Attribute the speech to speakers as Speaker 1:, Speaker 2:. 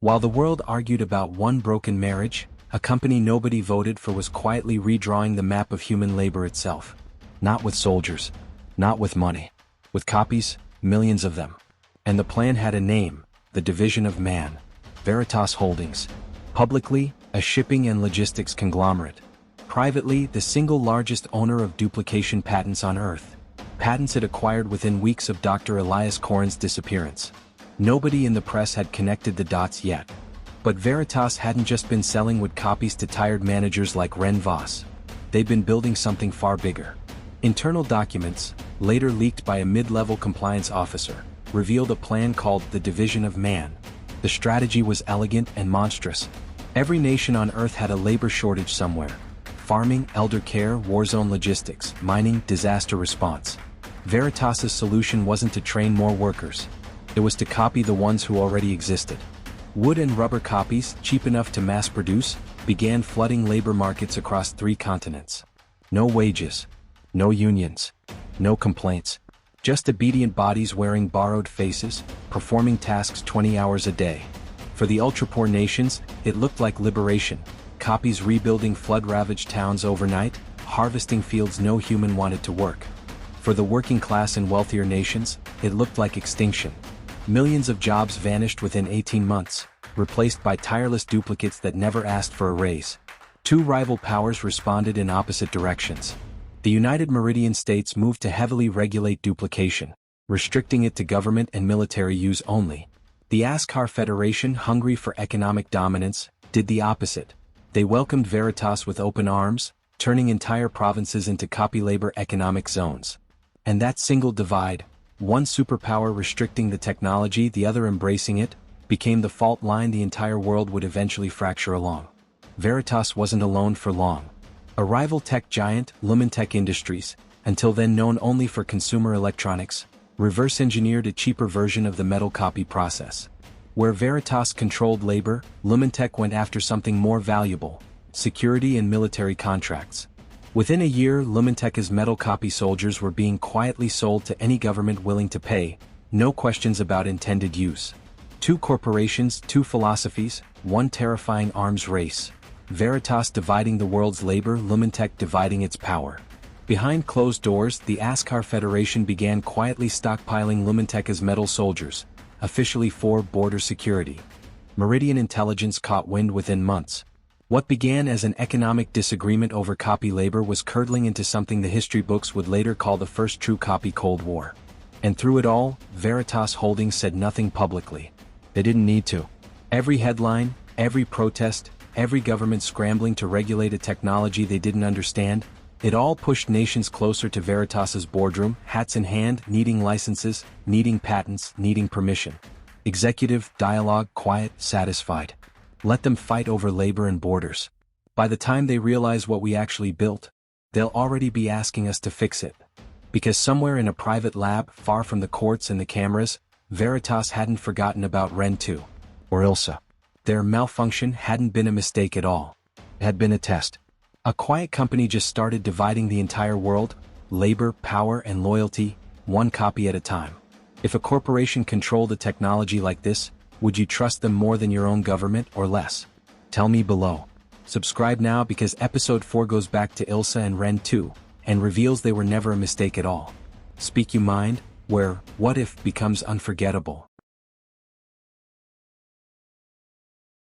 Speaker 1: While the world argued about one broken marriage, a company nobody voted for was quietly redrawing the map of human labor itself. Not with soldiers, not with money. With copies, millions of them. And the plan had a name, the Division of Man. Veritas Holdings. Publicly, a shipping and logistics conglomerate. Privately, the single largest owner of duplication patents on Earth. Patents it acquired within weeks of Dr. Elias Corrin's disappearance. Nobody in the press had connected the dots yet. But Veritas hadn't just been selling wood copies to tired managers like Ren Voss. They'd been building something far bigger. Internal documents, later leaked by a mid-level compliance officer, revealed a plan called the Division of Man. The strategy was elegant and monstrous. Every nation on Earth had a labor shortage somewhere. Farming, elder care, war zone logistics, mining, disaster response. Veritas's solution wasn't to train more workers. It was to copy the ones who already existed. Wood and rubber copies, cheap enough to mass produce, began flooding labor markets across 3 continents. No wages. No unions. No complaints. Just obedient bodies wearing borrowed faces, performing tasks 20 hours a day. For the ultra-poor nations, it looked like liberation. Copies rebuilding flood-ravaged towns overnight, harvesting fields no human wanted to work. For the working class and wealthier nations, it looked like extinction. Millions of jobs vanished within 18 months, replaced by tireless duplicates that never asked for a raise. 2 rival powers responded in opposite directions. The United Meridian States moved to heavily regulate duplication, restricting it to government and military use only. The Askar Federation, hungry for economic dominance, did the opposite. They welcomed Veritas with open arms, turning entire provinces into copy labor economic zones. And that single divide, one superpower restricting the technology, the other embracing it, became the fault line the entire world would eventually fracture along. Veritas wasn't alone for long. A rival tech giant, Lumentech Industries, until then known only for consumer electronics, reverse-engineered a cheaper version of the metal copy process. Where Veritas controlled labor, Lumentech went after something more valuable: security and military contracts. Within a year, Lumentech's metal copy soldiers were being quietly sold to any government willing to pay, no questions about intended use. 2 corporations, 2 philosophies, one terrifying arms race. Veritas dividing the world's labor, Lumentech dividing its power. Behind closed doors, the Askar Federation began quietly stockpiling Lumentech's metal soldiers, officially for border security. Meridian intelligence caught wind within months. What began as an economic disagreement over copy labor was curdling into something the history books would later call the first true copy Cold War. And through it all, Veritas Holdings said nothing publicly. They didn't need to. Every headline, every protest, every government scrambling to regulate a technology they didn't understand, it all pushed nations closer to Veritas's boardroom, hats in hand, needing licenses, needing patents, needing permission. Executive, dialogue, quiet, satisfied. Let them fight over labor and borders. By the time they realize what we actually built, they'll already be asking us to fix it. Because somewhere in a private lab, far from the courts and the cameras, Veritas hadn't forgotten about Ren 2. Or Ilsa. Their malfunction hadn't been a mistake at all. It had been a test. A quiet company just started dividing the entire world, labor, power, and loyalty, one copy at a time. If a corporation controlled a technology like this, would you trust them more than your own government or less? Tell me below. Subscribe now because episode 4 goes back to Ilsa and Ren 2, and reveals they were never a mistake at all. Specu Mind, where what if becomes unforgettable.